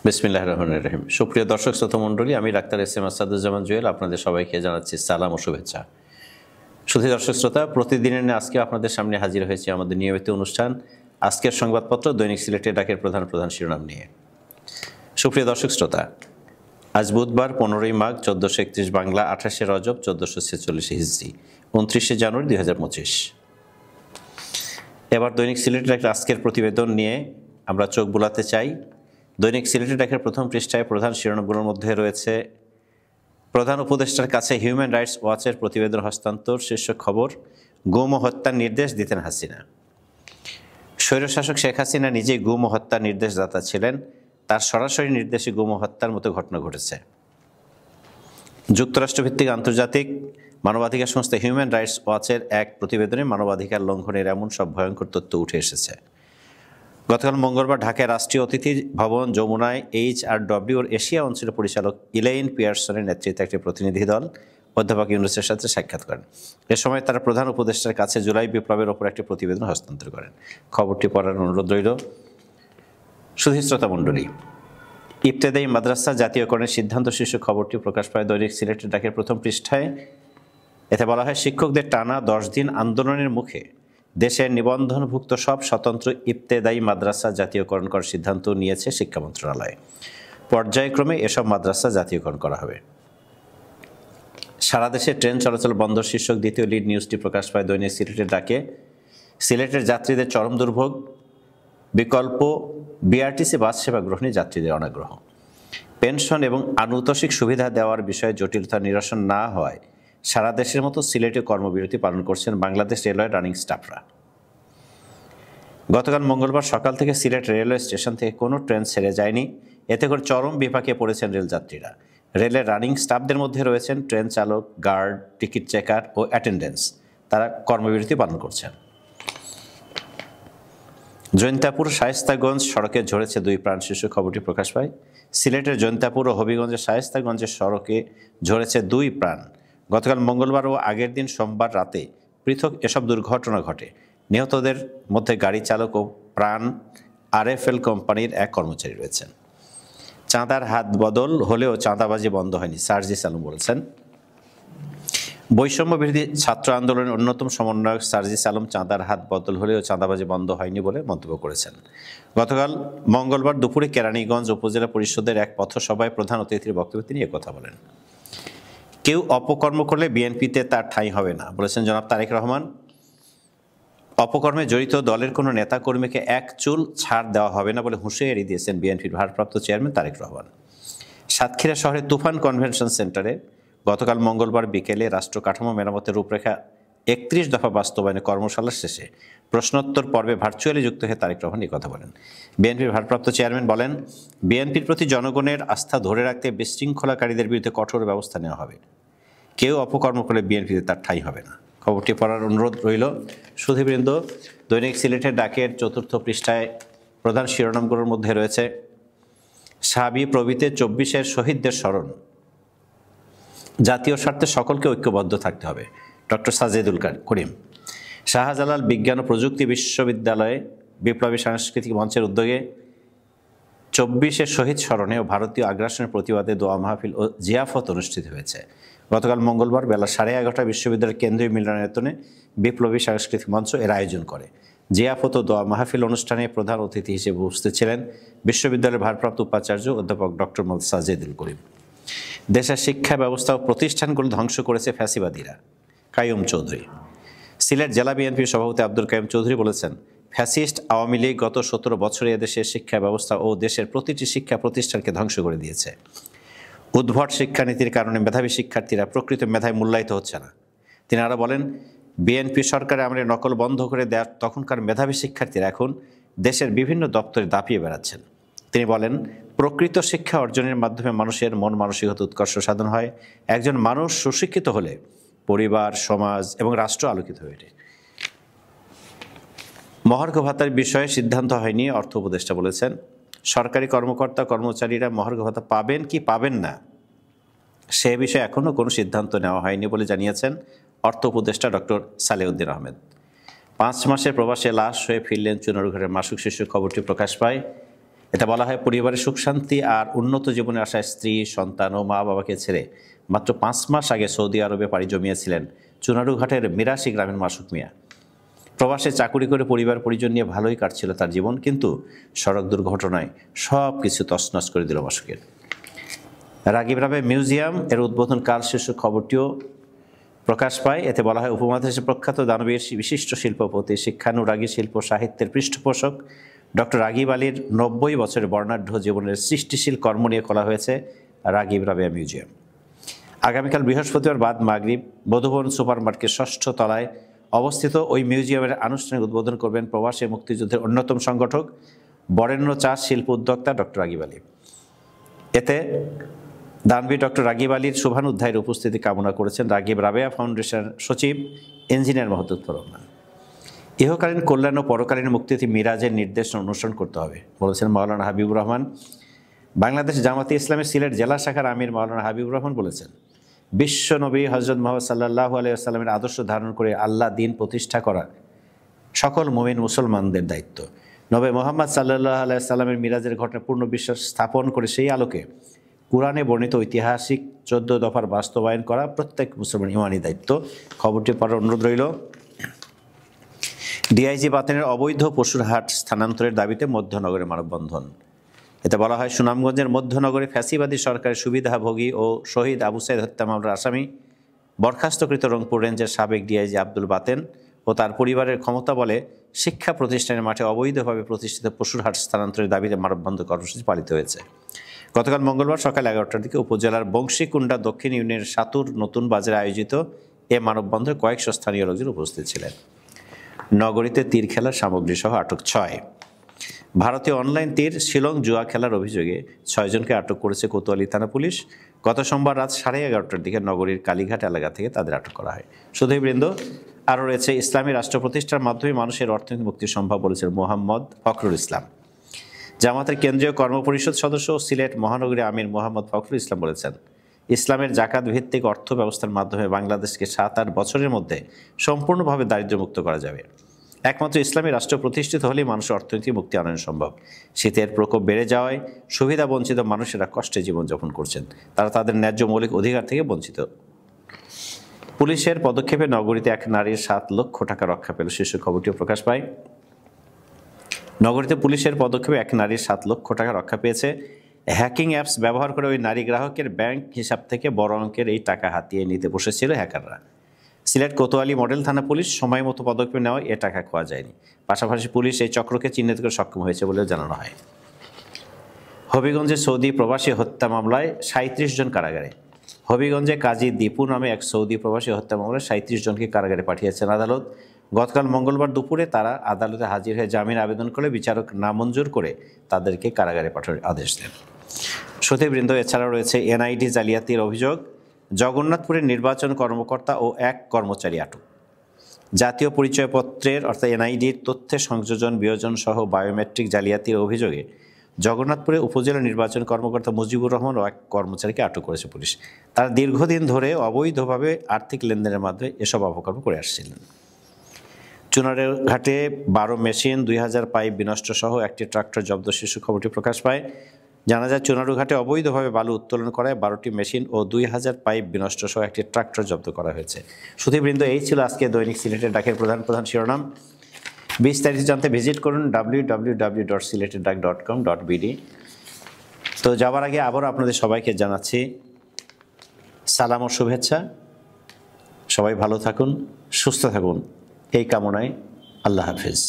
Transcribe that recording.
বিসমিল্লাহির রহমানির রহিম। সুপ্রিয় দর্শক শ্রোতা মণ্ডলী, আমি ডাক্তার এস.এম. আসাদুজ্জামান জুয়েল আপনাদের সবাইকে জানাচ্ছি সালাম ও শুভেচ্ছা। সুধী দর্শক শ্রোতা, প্রতিদিনের নিয়ে আজকে আপনাদের সামনে হাজির হয়েছি আমাদের নিয়মিত অনুষ্ঠান আজকের সংবাদপত্র দৈনিক সিলেটের ডাকের প্রধান শিরোনাম নিয়ে। সুপ্রিয় দর্শক শ্রোতা, আজ বুধবার 15ই মাঘ 1431 বাংলা, 28শে রজব 1446 হিজরি, 29শে জানুয়ারি 2025। এবার দৈনিক সিলেটের একটা আজকের প্রতিবেদন নিয়ে আমরা চোখ বুলাতে চাই। দৈনিক সিলেটের ডাকের প্রথম পৃষ্ঠায় প্রধান শিরোনামগুলোর মধ্যে রয়েছে প্রধান উপদেষ্টার কাছে হিউম্যান রাইটস ওয়াচের প্রতিবেদন হস্তান্তর, শীর্ষক খবর। গুম ও হত্যার নির্দেশ দিতেন হাসিনা। স্বৈরশাসক শেখ হাসিনা নিজেই গুম ও হত্যার নির্দেশদাতা ছিলেন। তার সরাসরি নির্দেশে গুম ও হত্যার মতো ঘটনা ঘটেছে। যুক্তরাষ্ট্রভিত্তিক আন্তর্জাতিক মানবাধিকার সংস্থা হিউম্যান রাইটস ওয়াচের এক প্রতিবেদনে মানবাধিকার লঙ্ঘনের এমন সব ভয়ঙ্কর তথ্য উঠে এসেছে। গতকাল মঙ্গলবার ঢাকায় রাষ্ট্রীয় অতিথি ভবন যমুনায় HRWর এশিয়া অঞ্চলের পরিচালক ইলেইন পিয়ারসনের নেতৃত্বে একটি প্রতিনিধি দল অধ্যাপক ইউনুসের সাথে সাক্ষাৎ করেন। এ সময় তারা প্রধান উপদেষ্টার কাছে জুলাই বিপ্লবের ওপর একটি প্রতিবেদন হস্তান্তর করেন। খবরটি পড়ার অনুরোধ রইল। সুধী শ্রোতা মণ্ডলী, ইবতেদায়ী মাদ্রাসা জাতীয়করণের সিদ্ধান্ত শীর্ষক খবরটি প্রকাশ পায় দৈনিক সিলেটের ডাকের প্রথম পৃষ্ঠায়। এতে বলা হয়, শিক্ষকদের টানা 10 দিন আন্দোলনের মুখে দেশের নিবন্ধনভুক্ত সব স্বতন্ত্র ইবতেদায়ী মাদ্রাসা জাতীয়করণ করার সিদ্ধান্ত নিয়েছে শিক্ষা মন্ত্রণালয়। পর্যায়ক্রমে এসব মাদ্রাসা জাতীয়করণ করা হবে। সারা দেশে ট্রেন চলাচল বন্ধ শীর্ষক দ্বিতীয় লিড নিউজটি প্রকাশ পায় দৈনিক সিলেটের ডাকে। সিলেটের যাত্রীদের চরম দুর্ভোগ, বিকল্প বিআরটিসি বাস সেবা গ্রহণে যাত্রীদের অনাগ্রহ। পেনশন এবং আনুতোষিক সুবিধা দেওয়ার বিষয়ে জটিলতা নিরসন না হওয়ায় সারা দেশের মতো সিলেটে কর্মবিরতি পালন করছেন বাংলাদেশ রেলওয়ে রানিং স্টাফরা। গতকাল মঙ্গলবার সকাল থেকে সিলেট রেলওয়ে স্টেশন থেকে কোনো ট্রেন ছেড়ে যায়নি। এতে করে চরম বিপাকে পড়েছেন রেলযাত্রীরা। রেলের রানিং স্টাফদের মধ্যে রয়েছেন ট্রেন চালক, গার্ড, টিকিট চেকার ও অ্যাটেন্ডেন্স। তারা কর্মবিরতি পালন করছেন। জৈন্তাপুর শায়েস্তাগঞ্জ সড়কে ঝরেছে 2 প্রাণ শীর্ষক খবরটি প্রকাশ পায়। সিলেটের জৈন্তাপুর ও হবিগঞ্জের শায়েস্তাগঞ্জের সড়কে ঝরেছে 2 প্রাণ। গতকাল মঙ্গলবার ও আগের দিন সোমবার রাতে পৃথক এসব দুর্ঘটনা ঘটে। নিহতদের মধ্যে গাড়ি চালক ও প্রাণ RFL কোম্পানির এক কর্মচারী রয়েছেন। চাঁদার হাত বদল হলেও চাঁদাবাজি বন্ধ হয়নি, সার্জিস আলম বলেছেন। বৈষম্য বিরোধী ছাত্র আন্দোলনের অন্যতম সমন্বয়ক সার্জিস আলম চাঁদার হাত বদল হলেও চাঁদাবাজি বন্ধ হয়নি বলে মন্তব্য করেছেন। গতকাল মঙ্গলবার দুপুরে কেরানীগঞ্জ উপজেলা পরিষদের এক পথসভায় প্রধান অতিথির বক্তব্যে তিনি একথা বলেন। কেউ অপকর্ম করলে বিএনপিতে তার ঠাঁই হবে না, বলেছেন জনাব তারেক রহমান। অপকর্মে জড়িত দলের কোনো নেতাকর্মীকে এক চুল ছাড় দেওয়া হবে না বলে হুঁশিয়ারি দিয়েছেন বিএনপির ভারপ্রাপ্ত চেয়ারম্যান তারেক রহমান। সাতক্ষীরা শহরের তুফান কনভেনশন সেন্টারে গতকাল মঙ্গলবার বিকেলে রাষ্ট্র কাঠামো মেরামতের রূপরেখা 31 দফা বাস্তবায়নে কর্মশালা শেষে প্রশ্নোত্তর পর্বে ভার্চুয়ালি যুক্ত হয়ে তারেক রহমান এই কথা বলেন। বিএনপির ভারপ্রাপ্ত চেয়ারম্যান বলেন, বিএনপির প্রতি জনগণের আস্থা ধরে রাখতে বিশৃঙ্খলাকারীদের বিরুদ্ধে কঠোর ব্যবস্থা নেওয়া হবে। কেউ অপকর্ম করলে বিএনপিতে তার ঠাঁই হবে না। খবরটি পড়ার অনুরোধ রইল। সুধীবৃন্দ, দৈনিক সিলেটের ডাকের 4র্থ পৃষ্ঠায় প্রধান শিরোনামগুলোর মধ্যে রয়েছে সাবি প্রভৃতি 24-এর শহীদদের স্মরণ। জাতীয় স্বার্থে সকলকে ঐক্যবদ্ধ থাকতে হবে, ডক্টর সাজেদুল করিম। শাহজালাল বিজ্ঞান ও প্রযুক্তি বিশ্ববিদ্যালয়ে বিপ্লবী সাংস্কৃতিক মঞ্চের উদ্যোগে 24-এর শহীদ স্মরণে ও ভারতীয় আগ্রাসনের প্রতিবাদে দোয়া মাহফিল ও জিয়াফত অনুষ্ঠিত হয়েছে। গতকাল মঙ্গলবার বেলা 11:30 বিশ্ববিদ্যালয়ের কেন্দ্রীয় মিলনায়তনে বিপ্লবী সাংস্কৃতিক মঞ্চ এর আয়োজন করে। জিয়াফত ও দোয়া মাহফিল অনুষ্ঠানে প্রধান অতিথি হিসেবে উপস্থিত ছিলেন বিশ্ববিদ্যালয়ের ভারপ্রাপ্ত উপাচার্য অধ্যাপক ডক্টর মোহাম্মদ সাজেদুল করিম। দেশের শিক্ষা ব্যবস্থা ও প্রতিষ্ঠানগুলো ধ্বংস করেছে ফ্যাসিবাদীরা, কাইয়ুম চৌধুরী। সিলেট জেলা বিএনপির সভাপতি আব্দুল কাইয়ুম চৌধুরী বলেছেন, ফ্যাসিস্ট আওয়ামী লীগ গত 17 বছরে এদেশের শিক্ষা ব্যবস্থা ও দেশের প্রতিটি শিক্ষা প্রতিষ্ঠানকে ধ্বংস করে দিয়েছে। উদ্ভট শিক্ষানীতির কারণে মেধাবী শিক্ষার্থীরা প্রকৃত মেধায় মূল্যায়িত হচ্ছে না। তিনি আরও বলেন, বিএনপি সরকারে আমরা নকল বন্ধ করে দেওয়ার তখনকার মেধাবী শিক্ষার্থীরা এখন দেশের বিভিন্ন দপ্তরে দাপিয়ে বেড়াচ্ছেন। তিনি বলেন, প্রকৃত শিক্ষা অর্জনের মাধ্যমে মানুষের মন মানসিকতা উৎকর্ষ সাধন হয়। একজন মানুষ সুশিক্ষিত হলে পরিবার, সমাজ এবং রাষ্ট্র আলোকিত হয়ে ওঠে। মহার্ঘ ভাতার বিষয়ে সিদ্ধান্ত হয়নি, অর্থ উপদেষ্টা বলেছেন। সরকারি কর্মকর্তা কর্মচারীরা মহার্ঘ ভাতা পাবেন কি পাবেন না সে বিষয়ে এখনও কোনো সিদ্ধান্ত নেওয়া হয়নি বলে জানিয়েছেন অর্থ উপদেষ্টা ডক্টর সালেউদ্দিন আহমেদ। 5 মাসের প্রবাসে লাশ হয়ে ফিরলেন চুনারুঘাটের মাসুক শীর্ষক খবরটি প্রকাশ পায় এতে বলা হয়, পরিবারের সুখ শান্তি আর উন্নত জীবনের আশায় স্ত্রী, সন্তান ও মা বাবাকে ছেড়ে মাত্র 5 মাস আগে সৌদি আরবে পাড়ি জমিয়েছিলেন চুনারুঘাটের মিরাশি গ্রামের মাসুক মিয়া। প্রবাসে চাকুরি করে পরিবার পরিজন নিয়ে ভালোই কাটছিল তার জীবন, কিন্তু সড়ক দুর্ঘটনায় সব কিছু তছনছ করে দিল মাসুকের। রাগিব রাবেয়া মিউজিয়াম এর উদ্বোধন কাল শীর্ষক খবরটিও প্রকাশ পায়। এতে বলা হয়, উপমহাদেশের প্রখ্যাত দানবীর বিশিষ্ট শিল্পপতি, শিক্ষানুরাগী, শিল্প সাহিত্যের পৃষ্ঠপোষক ডক্টর রাগিব আলীর 90 বছরের বর্ণাঢ্য জীবনের সৃষ্টিশীল কর্ম নিয়ে খোলা হয়েছে রাগিব রাবেয়া মিউজিয়াম। আগামীকাল বৃহস্পতিবার বাদ মাগরিব বধুবন সুপার মার্কেট 6ষ্ঠ তলায় অবস্থিত ওই মিউজিয়ামের আনুষ্ঠানিক উদ্বোধন করবেন প্রবাসী মুক্তিযুদ্ধের অন্যতম সংগঠক, বরেণ্য চা শিল্প উদ্যোক্তা ডক্টর রাগিব আলী। এতে দানবীর ডক্টর রাগিব আলীর শুভানুধ্যায়ের উপস্থিতি কামনা করেছেন রাগিব রাবেয়া ফাউন্ডেশন সচিব ইঞ্জিনিয়ার মাহমুদুর রহমান। ইহকালীন কল্যাণ ও পরকালীন মুক্তিতে মিরাজের নির্দেশ অনুসরণ করতে হবে বলেছেন মাওলানা হাবিবুর রহমান। বাংলাদেশ জামাতে ইসলামের সিলেট জেলা শাখার আমির মাওলানা হাবিবুর রহমান বলেছেন, বিশ্ব নবী হযরত মুহাম্মদ সাল্লাল্লাহু আলাইহি ওয়াসাল্লামের আদর্শ ধারণ করে আল্লাহ দিন প্রতিষ্ঠা করা সকল মুমিন মুসলমানদের দায়িত্ব। নবী মুহাম্মদ সাল্লাল্লাহু আলাইহি ওয়াসাল্লামের মিরাজের ঘটনা পূর্ণ বিশ্বাস স্থাপন করে সেই আলোকে কুরআনে বর্ণিত ঐতিহাসিক 14 দফার বাস্তবায়ন করা প্রত্যেক মুসলমান ইমানি দায়িত্ব। খবরটি পড়ার অনুরোধ রইল। ডিআইজি বাতেনের অবৈধ পশুর হাট স্থানান্তরের দাবিতে মধ্যনগরে মানববন্ধন। এতে বলা হয়, সুনামগঞ্জের মধ্যনগরে ফ্যাসিবাদী সরকারের সুবিধাভোগী ও শহীদ আবু সাইদ হত্যা মামলার আসামি বরখাস্তকৃত রংপুর রেঞ্জের সাবেক ডিআইজি আব্দুল বাতেন ও তার পরিবারের ক্ষমতা বলে শিক্ষা প্রতিষ্ঠানের মাঠে অবৈধভাবে প্রতিষ্ঠিত পশুর হাট স্থানান্তরের দাবিতে মানববন্ধন কর্মসূচি পালিত হয়েছে। গতকাল মঙ্গলবার সকাল 11টার দিকে উপজেলার বংশীকুণ্ডা দক্ষিণ ইউনিয়নের সাতুর নতুন বাজারে আয়োজিত এ মানববন্ধনে কয়েকশো স্থানীয় লোকজন উপস্থিত ছিলেন। নগরীতে তীর খেলার সামগ্রী সহ আটক 6। ভারতীয় অনলাইন তীর শিলং জুয়া খেলার অভিযোগে 6 জনকে আটক করেছে কোতোয়ালি থানা পুলিশ। গত সোমবার রাত 11:30টার দিকে নগরীর কালীঘাট এলাকা থেকে তাদের আটক করা হয়। সুধীবৃন্দ, আরও রয়েছে, ইসলামী রাষ্ট্র প্রতিষ্ঠার মাধ্যমে মানুষের অর্থনৈতিক মুক্তি সম্ভব বলেছেন মোহাম্মদ ফখরুল ইসলাম। জামাতের কেন্দ্রীয় কর্মপরিষদ সদস্য সিলেট মহানগরী আমির মোহাম্মদ ফখরুল ইসলাম বলেছেন, ইসলামের জাকাত ভিত্তিক অর্থ ব্যবস্থার মাধ্যমে বাংলাদেশকে 7-8 বছরের মধ্যে সম্পূর্ণভাবে দারিদ্র্যমুক্ত করা যাবে। একমাত্র ইসলামী রাষ্ট্র প্রতিষ্ঠিত হলেই মানুষের অর্থনৈতিক মুক্তি আনানো সম্ভব। শীতের প্রকোপ বেড়ে যাওয়ায় সুবিধা বঞ্চিত মানুষেরা কষ্টে জীবনযাপন করছেন, তারা তাদের ন্যায্য মৌলিক অধিকার থেকে বঞ্চিত। পুলিশের পদক্ষেপে নগরীতে এক নারীর 7 লক্ষ টাকা রক্ষা পেল শীর্ষক খবরটিও প্রকাশ পায়। নগরীতে পুলিশের পদক্ষেপে এক নারীর 7 লক্ষ টাকা রক্ষা পেয়েছে। হ্যাকিং অ্যাপস ব্যবহার করে ওই নারী গ্রাহকের ব্যাংক হিসাব থেকে বড় অঙ্কের এই টাকা হাতিয়ে নিতে বসেছিল হ্যাকাররা। সিলেট কোতোয়ালি মডেল থানা পুলিশ সময় মতো পদক্ষেপ নেওয়ায় এ টাকা খোয়া যায়নি। পাশাপাশি পুলিশ এই চক্রকে চিহ্নিত করে সক্ষম হয়েছে বলেও জানানো হয়। হবিগঞ্জে সৌদি প্রবাসী হত্যা মামলায় 37 জন কারাগারে। হবিগঞ্জে কাজী দীপু নামে এক সৌদি প্রবাসী হত্যা মামলায় 37 জনকে কারাগারে পাঠিয়েছেন আদালত। গতকাল মঙ্গলবার দুপুরে তারা আদালতে হাজির হয়ে জামিন আবেদন করে বিচারক নামঞ্জুর করে তাদেরকে কারাগারে পাঠানোর আদেশ দেন। সুধীবৃন্দ, এছাড়াও রয়েছে এনআইডি জালিয়াতির অভিযোগ। জগন্নাথপুরের নির্বাচন কর্মকর্তা ও এক কর্মচারী আটক। জাতীয় পরিচয়পত্রের অর্থাৎ এনআইডির তথ্যে সংযোজন বিয়োজন সহ বায়োমেট্রিক জালিয়াতির অভিযোগে জগন্নাথপুরে উপজেলা নির্বাচন কর্মকর্তা মুজিবুর রহমান ও এক কর্মচারীকে আটক করেছে পুলিশ। তারা দীর্ঘদিন ধরে অবৈধভাবে আর্থিক লেনদেনের মাধ্যমে এসব অপকর্ম করে আসছিলেন। চুনারুঘাটে 12 মেশিন, 2000 পাইপ বিনষ্ট সহ একটি ট্রাক্টর জব্দ শীর্ষক খবরটি প্রকাশ পায়। জানা যায়, চুনারুঘাটে অবৈধভাবে বালু উত্তোলন করায় 12টি মেশিন ও 2000 পাইপ বিনষ্ট সহ একটি ট্রাক্টর জব্দ করা হয়েছে। সুধীবৃন্দ, এই ছিল আজকে দৈনিক সিলেটের ডাকের প্রধান শিরোনাম। বিস্তারিত জানতে ভিজিট করুন www.siletedak.com.bd। তো যাবার আগে আবারও আপনাদের সবাইকে জানাচ্ছি সালাম ও শুভেচ্ছা। সবাই ভালো থাকুন, সুস্থ থাকুন, এই কামনায় আল্লাহ হাফেজ।